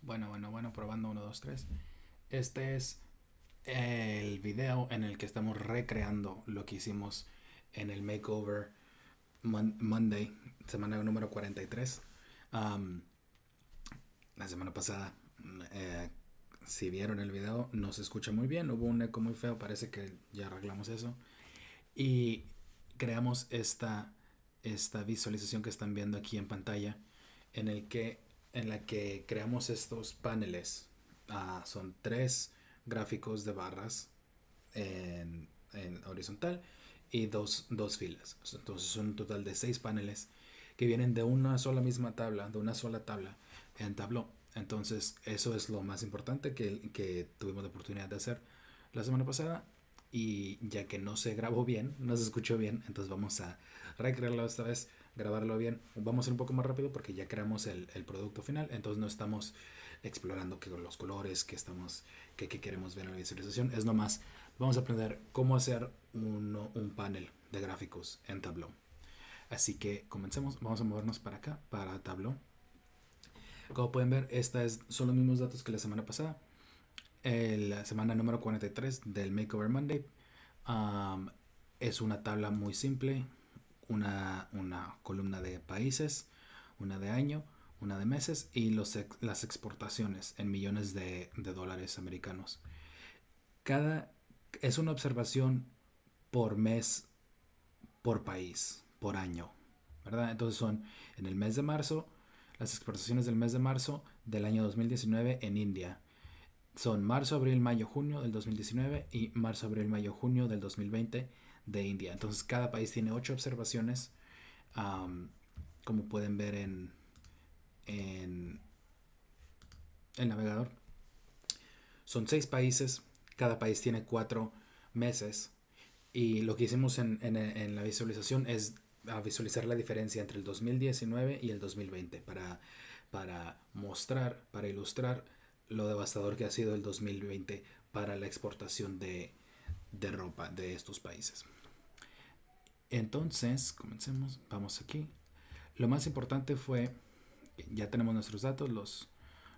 Bueno, probando uno 2 3. Este es el video en el que estamos recreando lo que hicimos en el Makeover Monday, semana número 43. Um, la semana pasada, eh, si vieron el video, no se escucha muy bien, hubo un eco muy feo, parece que ya arreglamos eso. Y creamos esta visualización que están viendo aquí en pantalla, en, el que, en la que creamos estos paneles. Son tres gráficos de barras en horizontal y dos filas. Entonces son un total de 6 paneles que vienen de una sola misma tabla, de una sola tabla en Tableau. Entonces eso es lo más importante que tuvimos la oportunidad de hacer la semana pasada. Y ya que no se grabó bien, no se escuchó bien, entonces vamos a recrearlo esta vez, grabarlo bien. Vamos a ir un poco más rápido porque ya creamos el producto final, entonces no estamos explorando que los colores que queremos ver en la visualización. Es nomás, vamos a aprender cómo hacer un panel de gráficos en Tableau. Así que comencemos, vamos a movernos para acá, para Tableau. Como pueden ver, son los mismos datos que la semana pasada. La semana número 43 del Makeover Monday. Um, es una tabla muy simple, una columna de países, una de año, una de meses y las exportaciones en millones de dólares americanos. Cada es una observación por mes, por país, por año, ¿verdad? Entonces son en el mes de marzo, las exportaciones del mes de marzo del año 2019 en India. Son marzo, abril, mayo, junio del 2019 y marzo, abril, mayo, junio del 2020 de India. Entonces cada país tiene 8 observaciones, um, como pueden ver en el navegador. Son 6 países, cada país tiene 4 meses. Y lo que hicimos en la visualización es visualizar la diferencia entre el 2019 y el 2020 para mostrar, para ilustrar lo devastador que ha sido el 2020 para la exportación de ropa de estos países. Entonces, comencemos, vamos aquí. Lo más importante fue, ya tenemos nuestros datos,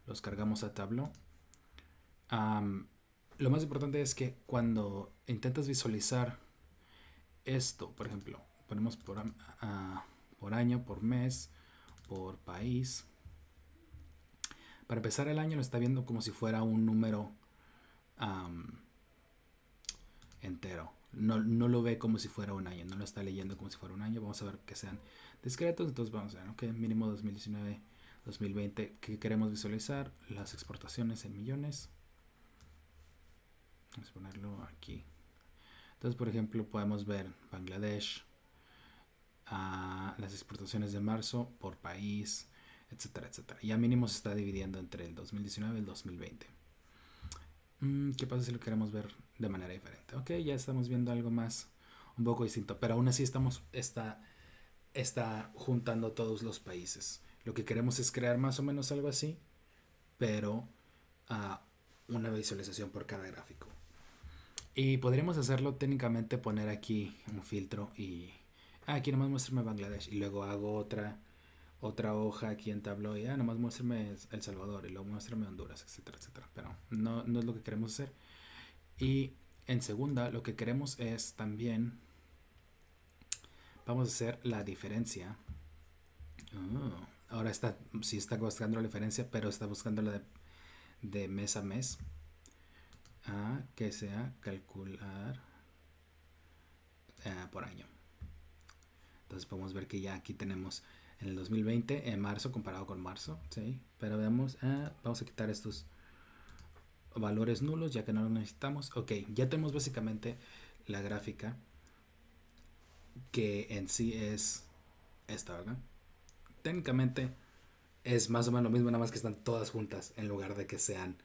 los cargamos a Tableau. Um, lo más importante es que cuando intentas visualizar esto, por ejemplo, ponemos por año, por mes, por país. Para empezar el año lo está viendo como si fuera un número um, entero. No lo ve como si fuera un año, no lo está leyendo como si fuera un año. Vamos a ver que sean discretos. Entonces vamos a ver, ok, mínimo 2019, 2020. ¿Qué queremos visualizar? Las exportaciones en millones. Vamos a ponerlo aquí. Entonces, por ejemplo, podemos ver Bangladesh, las exportaciones de marzo por país, etcétera, etcétera. Ya mínimo se está dividiendo entre el 2019 y el 2020. ¿Qué pasa si lo queremos ver de manera diferente? Ok, ya estamos viendo algo más, un poco distinto, pero aún así está juntando todos los países. Lo que queremos es crear más o menos algo así, pero una visualización por cada gráfico. Y podríamos hacerlo técnicamente, poner aquí un filtro y aquí nomás muéstrame Bangladesh y luego hago otra hoja aquí en Tableau y nomás muéstrame El Salvador y luego muéstrame Honduras, etcétera, etcétera. Pero no es lo que queremos hacer. Y en segunda, lo que queremos es también, vamos a hacer la diferencia. Ahora sí está buscando la diferencia, pero está buscando la de mes a mes. Que sea calcular por año. Entonces podemos ver que ya aquí tenemos en el 2020, en marzo comparado con marzo, ¿sí? Pero veamos, vamos a quitar estos valores nulos ya que no los necesitamos. Ok, ya tenemos básicamente la gráfica que en sí es esta, ¿verdad? Técnicamente es más o menos lo mismo, nada más que están todas juntas en lugar de que sean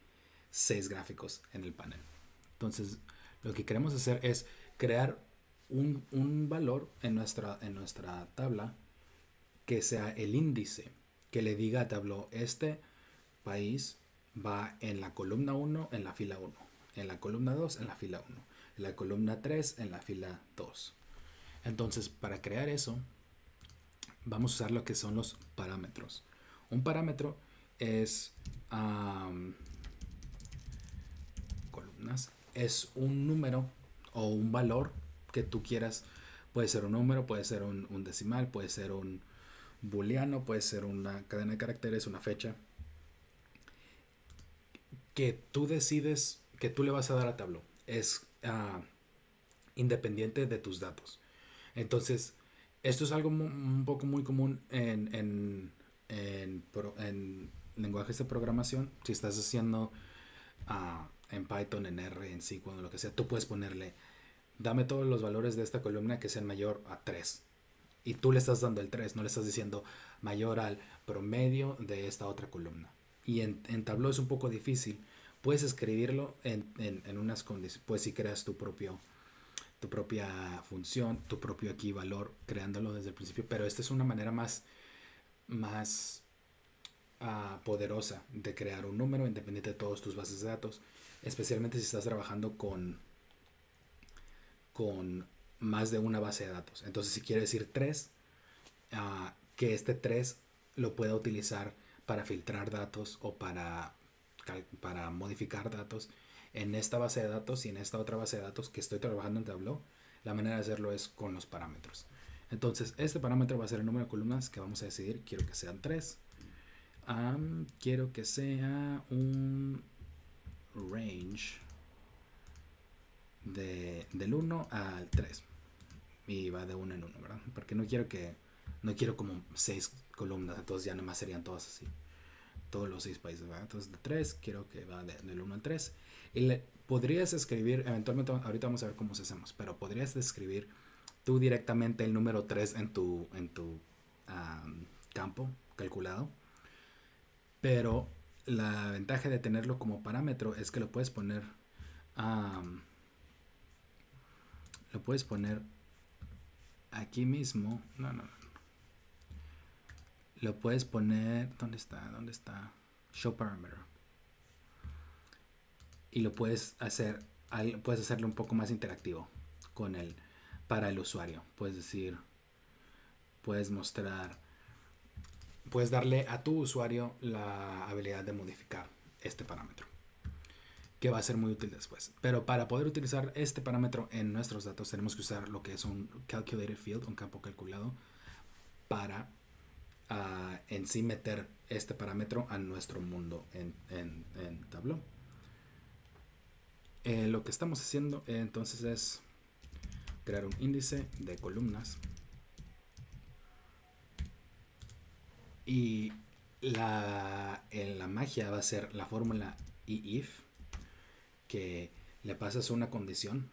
6 gráficos en el panel. Entonces, lo que queremos hacer es crear un valor en nuestra tabla que sea el índice, que le diga a Tableau, este país va en la columna 1 en la fila 1, en la columna 2 en la fila 1, en la columna 3 en la fila 2. Entonces, para crear eso, vamos a usar lo que son los parámetros. Un parámetro es columnas es un número o un valor que tú quieras. Puede ser un número, puede ser un decimal, puede ser un booleano, puede ser una cadena de caracteres, una fecha, que tú decides que tú le vas a dar a Tableau. Es independiente de tus datos. Entonces, esto es algo un poco muy común en lenguajes de programación. Si estás haciendo en Python, en R, en SQL, lo que sea, tú puedes ponerle, dame todos los valores de esta columna que sean mayor a 3. Y tú le estás dando el 3, no le estás diciendo mayor al promedio de esta otra columna. Y en Tableau es un poco difícil. Puedes escribirlo en unas condiciones. Pues si creas tu propia función, tu propio aquí valor, creándolo desde el principio. Pero esta es una manera más poderosa de crear un número independiente de todas tus bases de datos. Especialmente si estás trabajando con más de una base de datos. Entonces, si quiere decir 3, que este 3 lo pueda utilizar para filtrar datos o para modificar datos en esta base de datos y en esta otra base de datos que estoy trabajando en Tableau. La manera de hacerlo es con los parámetros. Entonces, este parámetro va a ser el número de columnas que vamos a decidir. Quiero que sean 3. Quiero que sea un range del 1 al 3. Y va de 1 en 1, ¿verdad? Porque no quiero como 6 columnas, entonces ya nomás serían todas así. Todos los 6 países, ¿verdad? Entonces de 3, quiero que va del 1 al 3. Y podrías escribir, eventualmente, ahorita vamos a ver cómo se hacemos, pero podrías escribir tú directamente el número 3 en tu campo calculado. Pero la ventaja de tenerlo como parámetro es que lo puedes poner aquí mismo. No. Lo puedes poner. ¿Dónde está? Show parameter. Y lo puedes hacerlo un poco más interactivo con él para el usuario. Puedes decir, puedes darle a tu usuario la habilidad de modificar este parámetro, que va a ser muy útil después. Pero para poder utilizar este parámetro en nuestros datos tenemos que usar lo que es un calculated field, un campo calculado, para en sí meter este parámetro a nuestro mundo en Tableau. Lo que estamos haciendo entonces es crear un índice de columnas y la magia va a ser la fórmula if, que le pasas una condición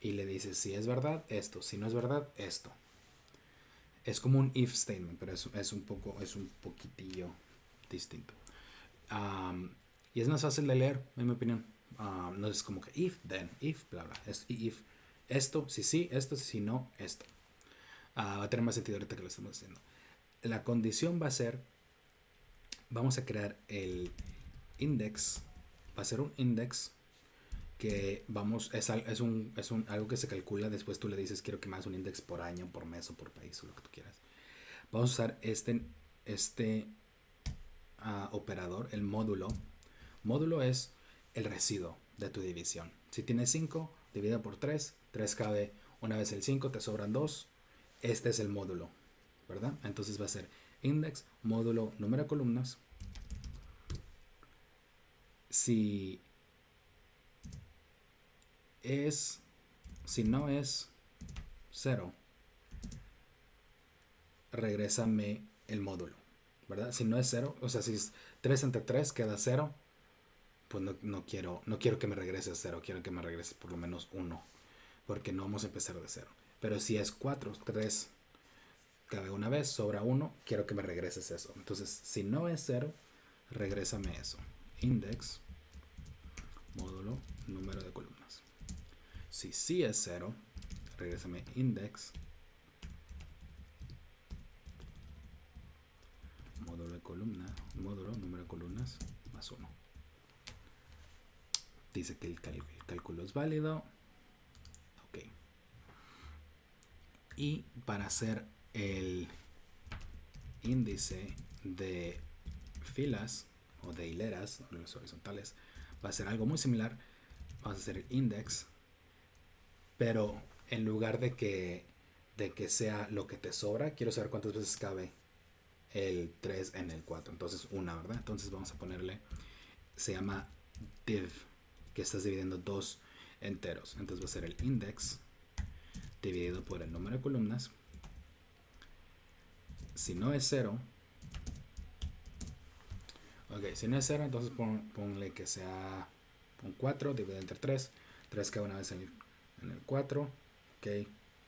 y le dices si es verdad esto, si no es verdad esto. Es como un if statement, pero es un poquitillo distinto. Y es más fácil de leer, en mi opinión. No es como que if, then, if, bla, bla. Es if, esto, si sí, esto, si no, esto. Va a tener más sentido ahorita que lo estamos haciendo. La condición va a ser, vamos a crear el index, va a ser un index que es algo que se calcula. Después tú le dices quiero que me hagas un index por año, por mes o por país o lo que tú quieras. Vamos a usar este operador, el módulo. Módulo es el residuo de tu división. Si tienes 5, dividido por 3, 3 cabe una vez el 5, te sobran 2. Este es el módulo, ¿verdad? Entonces va a ser index, módulo, número de columnas. Si no es 0, regrésame el módulo, ¿verdad? Si no es 0, o sea, si es 3 entre 3 queda 0, pues no quiero que me regrese a 0, quiero que me regrese por lo menos 1, porque no vamos a empezar de 0. Pero si es 4, 3 cabe una vez, sobra 1, quiero que me regreses eso. Entonces, si no es 0, regrésame eso. Index, módulo, número de columnas. Si sí es 0, regrésame index, módulo de columna, módulo, número de columnas, más 1. Dice que el cálculo es válido. Ok. Y para hacer el índice de filas o de hileras, o los horizontales, va a ser algo muy similar. Vamos a hacer el index, pero en lugar de que sea lo que te sobra, quiero saber cuántas veces cabe el 3 en el 4. Entonces una, ¿verdad? Entonces vamos a ponerle, se llama div, que estás dividiendo dos enteros. Entonces va a ser el index dividido por el número de columnas. Si no es 0, ok, si no es 0, entonces ponle que sea un 4 dividido entre 3. 3 cabe una vez en el 4. Ok,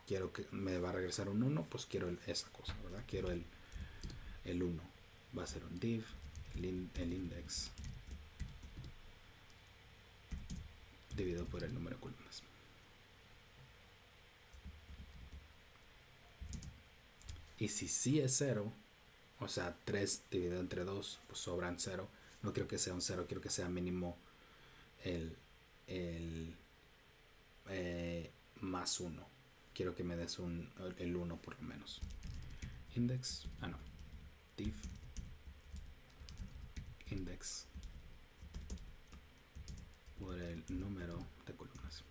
quiero que me va a regresar un 1, pues quiero esa cosa, ¿verdad? Quiero el 1. Va a ser un div, el index dividido por el número de columnas. Y si sí es 0, o sea, 3 dividido entre 2, pues sobran 0. No quiero que sea un 0, quiero que sea mínimo el más 1. Quiero que me des el 1 por lo menos. Index, no, div, index por el número de columnas.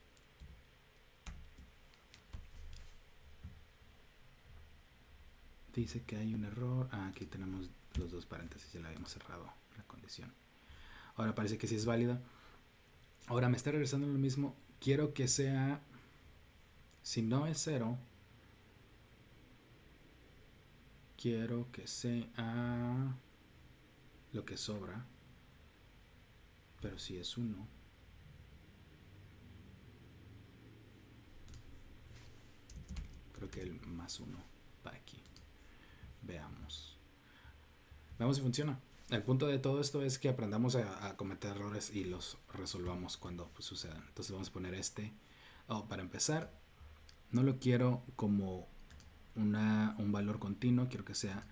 Dice que hay un error. Aquí tenemos los dos paréntesis, ya la habíamos cerrado la condición. Ahora parece que sí es válida. Ahora me está regresando lo mismo. Quiero que sea, si no es 0, quiero que sea lo que sobra. Pero si es 1, creo que el más 1 va aquí. Veamos si funciona. El punto de todo esto es que aprendamos a cometer errores y los resolvamos cuando pues, sucedan. Entonces vamos a poner para empezar, no lo quiero como un valor continuo, quiero que sea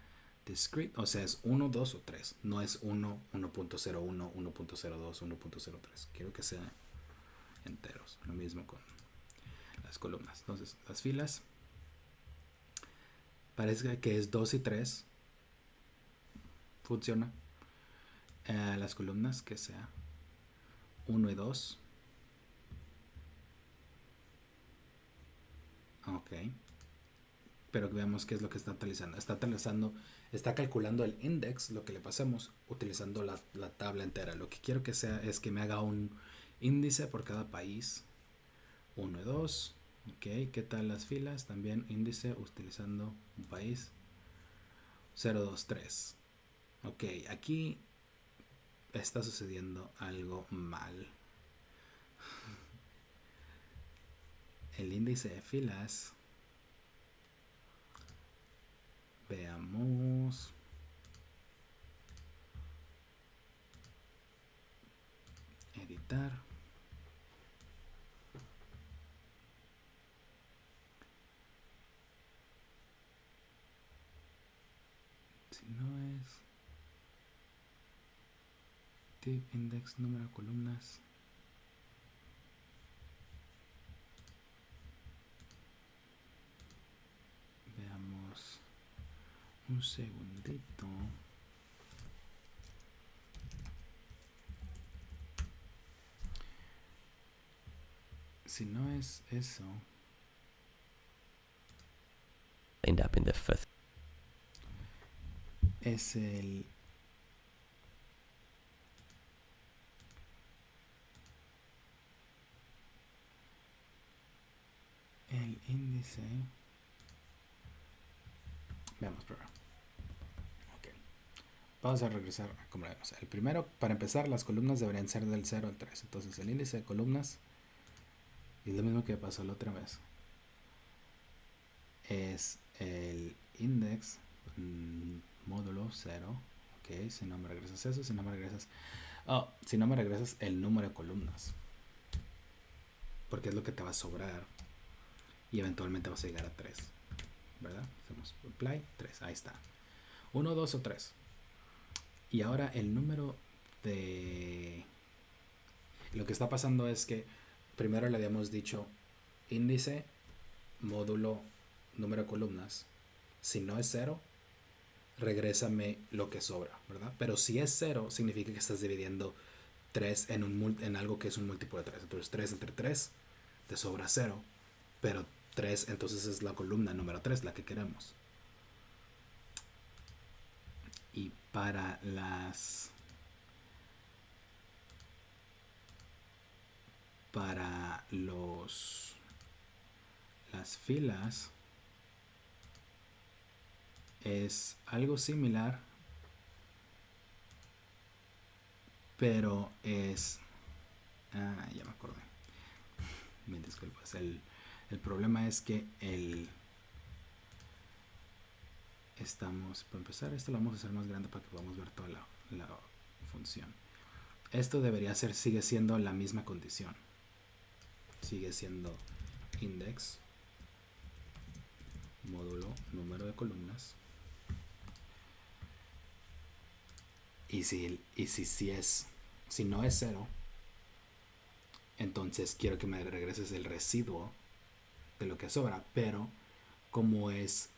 discrete, o sea, es 1, 2 o 3. No es 1, 1.01, 1.02, 1.03. Quiero que sean enteros. Lo mismo con las columnas. Entonces, las filas, parece que es 2 y 3. Funciona. Las columnas, que sea 1 y 2. Ok. Pero veamos qué es lo que está utilizando. Está calculando el index, lo que le pasamos, utilizando la tabla entera. Lo que quiero que sea es que me haga un índice por cada país. 1 y 2. Ok, ¿qué tal las filas? También índice utilizando un país. 0, 2, 3. Ok, aquí está sucediendo algo mal. El índice de filas. Veamos. Editar. Si no es div index número de columnas. Veamos un segundito. Si no es eso, end up in the fifth. Es el índice. Veamos primero. Ok. Vamos a regresar a como la vemos. El primero, para empezar, las columnas deberían ser del 0 al 3. Entonces el índice de columnas, y lo mismo que pasó la otra vez, es el index módulo 0. Ok, si no me regresas eso, si no me regresas el número de columnas, porque es lo que te va a sobrar y eventualmente vas a llegar a 3, ¿verdad? Hacemos apply 3, ahí está, 1, 2 o 3. Y ahora el número de... Lo que está pasando es que primero le habíamos dicho índice, módulo, número de columnas. Si no es 0, regrésame lo que sobra, ¿verdad? Pero si es 0, significa que estás dividiendo 3 en algo que es un múltiplo de 3. Entonces 3 entre 3 te sobra 0, pero 3 entonces es la columna número 3, la que queremos. Y para las filas es algo similar, pero es ya me acordé, me disculpas, el problema es que para empezar, esto lo vamos a hacer más grande para que podamos ver toda la función. Esto sigue siendo la misma condición, sigue siendo index módulo número de columnas, y si no es 0, entonces quiero que me regreses el residuo de lo que sobra, pero como es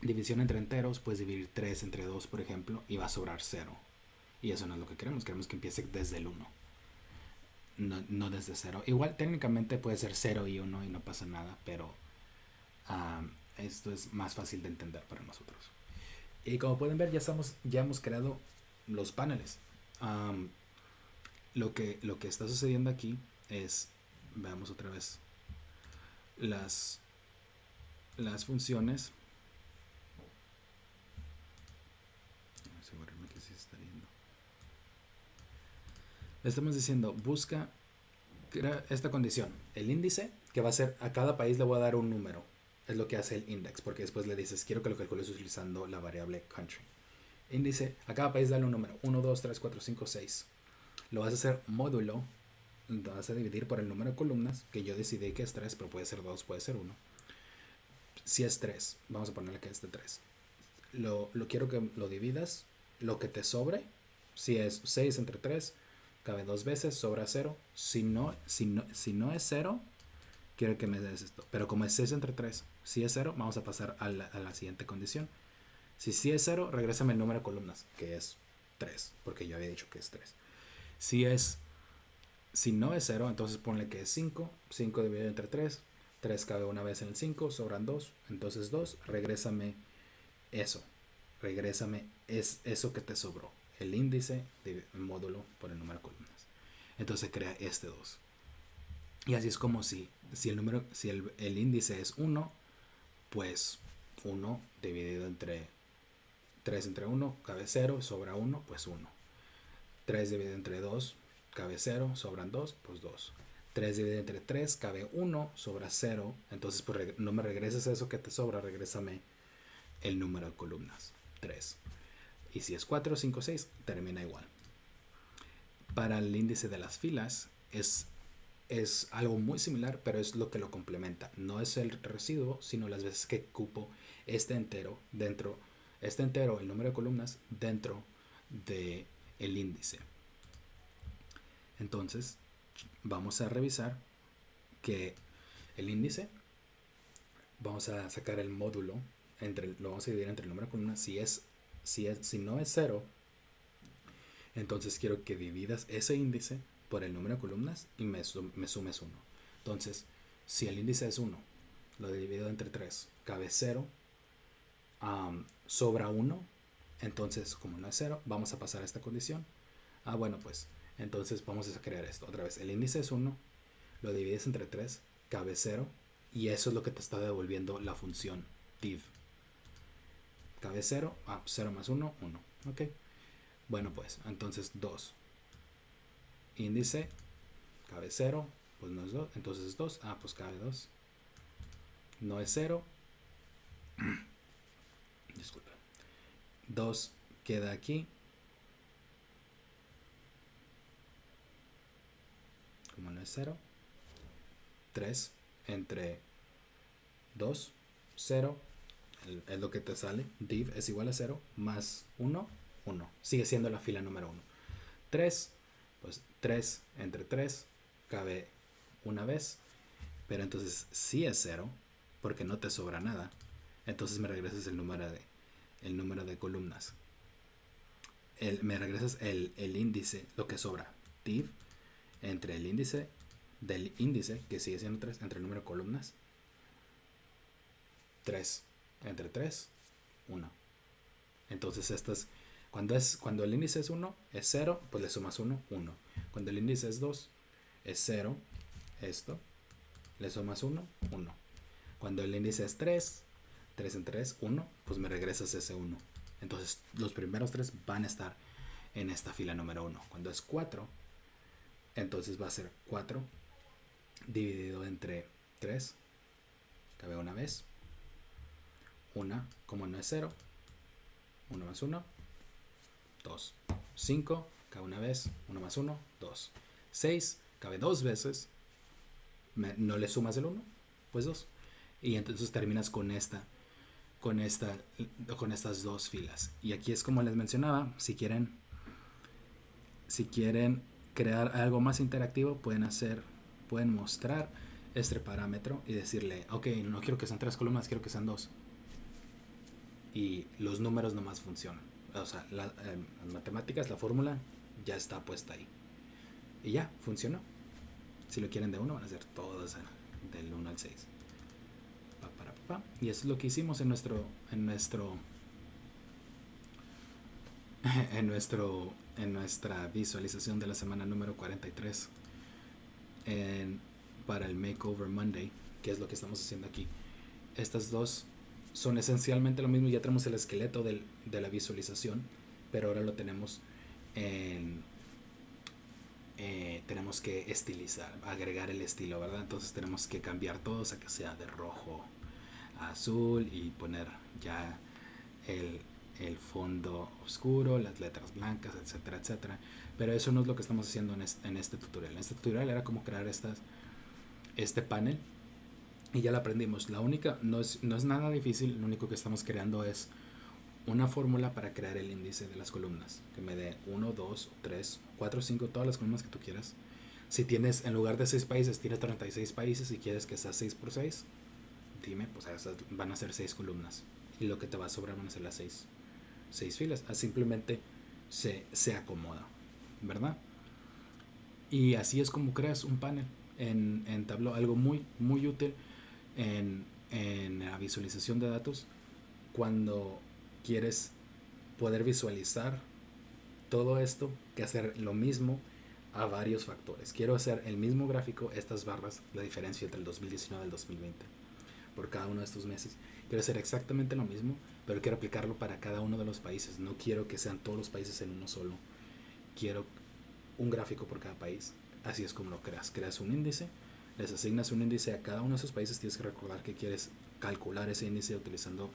división entre enteros, puedes dividir 3 entre 2, por ejemplo, y va a sobrar 0. Y eso no es lo que queremos que empiece desde el 1. No desde 0. Igual técnicamente puede ser 0 y 1 y no pasa nada, pero esto es más fácil de entender para nosotros. Y como pueden ver, ya hemos creado los paneles. Lo que está sucediendo aquí es, veamos otra vez las funciones. Asegurarme que sí se está viendo. Le estamos diciendo, busca esta condición, el índice, que va a ser, a cada país le voy a dar un número. Es lo que hace el index, porque después le dices, quiero que lo calcules utilizando la variable country. Índice, a cada país dale un número, 1, 2, 3, 4, 5, 6. Lo vas a hacer módulo, lo vas a dividir por el número de columnas, que yo decidí que es 3, pero puede ser 2, puede ser 1. Si es 3, vamos a ponerle que es de 3. Lo quiero que lo dividas, lo que te sobre. Si es 6 entre 3, cabe 2 veces, sobra 0. Si no es 0, quiero que me des esto. Pero como es 6 entre 3, si es 0, vamos a pasar a la siguiente condición. Si sí es 0, regrésame el número de columnas, que es 3, porque yo había dicho que es 3. Si no es 0, entonces ponle que es 5. 5 dividido entre 3. 3 cabe una vez en el 5, sobran 2. Entonces 2, regrésame eso. Regrésame eso que te sobró. El índice de módulo por el número de columnas. Entonces crea este 2. Y así es como si el índice es 1, pues 1 dividido entre 3 entre 1, cabe 0, sobra 1, pues 1. 3 dividido entre 2, cabe 0, sobran 2, pues 2. 3 dividido entre 3, cabe 1, sobra 0. Entonces pues no me regreses eso que te sobra, regrésame el número de columnas, 3. Y si es 4, 5, 6, termina igual. Para el índice de las filas es algo muy similar, pero es lo que lo complementa. No es el residuo, sino las veces que cupo este entero, el número de columnas dentro de el índice. Entonces vamos a revisar que el índice, vamos a sacar el módulo, lo vamos a dividir entre el número de columnas. Si no es 0, entonces quiero que dividas ese índice por el número de columnas y me sumes 1. Entonces, si el índice es 1, lo divido entre 3, cabe 0, sobra 1. Entonces, como no es 0, vamos a pasar a esta condición. Bueno, pues entonces vamos a crear esto otra vez. El índice es 1, lo divides entre 3, cabe 0, y eso es lo que te está devolviendo la función div. Cabe 0, 0 más 1, 1. Ok. Bueno, pues entonces 2. Índice, cabe 0, pues no es 2, entonces es 2. Pues cabe 2. No es 0. Disculpa. 2 queda aquí. Como no es 0. 3 entre 2, 0. Es lo que te sale. Div es igual a 0 más 1, 1. Sigue siendo la fila número 1. 3, pues 3 entre 3 cabe una vez. Pero entonces sí es 0, porque no te sobra nada. Entonces me regresas el número el número de columnas. Me regresas el índice, lo que sobra, div, entre el índice del índice, que sigue siendo 3, entre el número de columnas, 3, entre 3, 1. Entonces cuando el índice es 1, es 0, pues le sumas 1, 1. Cuando el índice es 2, es 0, esto, le sumas 1, 1. Cuando el índice es 3, 3 entre 3, 1, pues me regresas ese 1. Entonces los primeros 3 van a estar en esta fila número 1. Cuando es 4, entonces va a ser 4 dividido entre 3, cabe una vez. 1, como no es 0, 1 más 1, 2. 5, cabe una vez, 1 más 1, 2. 6, cabe 2 veces, no le sumas el 1, pues 2. Y entonces terminas con estas dos filas. Y aquí es como les mencionaba, si quieren crear algo más interactivo, pueden mostrar este parámetro y decirle, ok, no quiero que sean 3 columnas, quiero que sean 2. Y los números nomás funcionan. O sea, las matemáticas, la fórmula ya está puesta ahí. Y ya, funcionó. Si lo quieren de 1, van a ser todas del 1 al 6. Y eso es lo que hicimos en nuestra visualización de la semana número 43 para el Makeover Monday, que es lo que estamos haciendo aquí. Estas dos son esencialmente lo mismo. Ya tenemos el esqueleto de la visualización, pero ahora lo tenemos tenemos que estilizar, agregar el estilo, ¿verdad? Entonces tenemos que cambiar todo, o sea, que sea de rojo a azul y poner ya el fondo oscuro, las letras blancas, etcétera, etcétera. Pero eso no es lo que estamos haciendo en este tutorial. En este tutorial era cómo crear este panel y ya lo aprendimos. La única, no es nada difícil, lo único que estamos creando es una fórmula para crear el índice de las columnas, que me dé 1, 2, 3, 4, 5, todas las columnas que tú quieras. Si tienes, en lugar de 6 países, tienes 36 países y quieres que sea 6 por 6, dime, pues van a ser 6 columnas. Y lo que te va a sobrar van a ser las 6 filas. Simplemente se acomoda, ¿verdad? Y así es como creas un panel en Tableau, algo muy, muy útil en la visualización de datos cuando quieres poder visualizar todo esto, que hacer lo mismo a varios factores. Quiero hacer el mismo gráfico, estas barras, la diferencia entre el 2019 y el 2020, por cada uno de estos meses. Quiero hacer exactamente lo mismo, pero quiero aplicarlo para cada uno de los países. No quiero que sean todos los países en uno solo. Quiero un gráfico por cada país. Así es como lo creas. Creas un índice, les asignas un índice a cada uno de esos países. Tienes que recordar que quieres calcular ese índice utilizando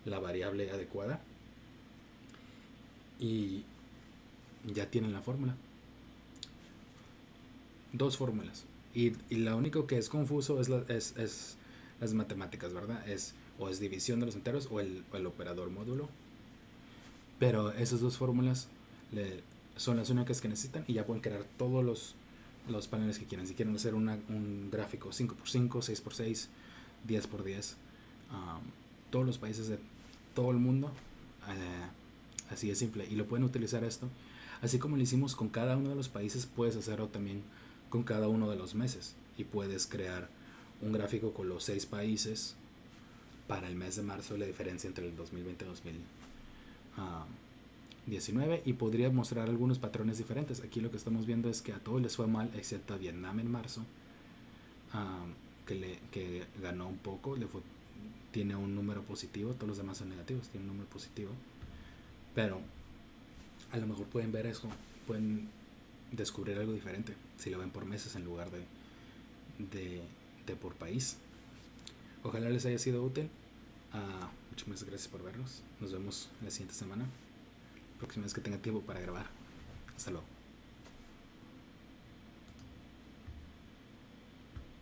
la variable adecuada y ya tienen la fórmula. 2 fórmulas y lo único que es confuso es las matemáticas, ¿verdad? O es división de los enteros o el operador módulo, pero esas 2 fórmulas son las únicas que necesitan y ya pueden crear todos los paneles que quieran. Si quieren hacer un gráfico 5x5, 6x6, 10x10, todos los países de todo el mundo, así es simple, y lo pueden utilizar esto así como lo hicimos con cada uno de los países. Puedes hacerlo también con cada uno de los meses y puedes crear un gráfico con los 6 países para el mes de marzo, la diferencia entre el 2020 y 2019, y podría mostrar algunos patrones diferentes. Aquí lo que estamos viendo es que a todos les fue mal excepto a Vietnam en marzo, que ganó un poco, tiene un número positivo. Todos los demás son negativos, tiene un número positivo, pero a lo mejor pueden ver eso, pueden descubrir algo diferente si lo ven por meses en lugar de por país. Ojalá les haya sido útil. Muchas gracias por vernos. Nos vemos la siguiente semana, próxima vez que tenga tiempo para grabar. Hasta luego.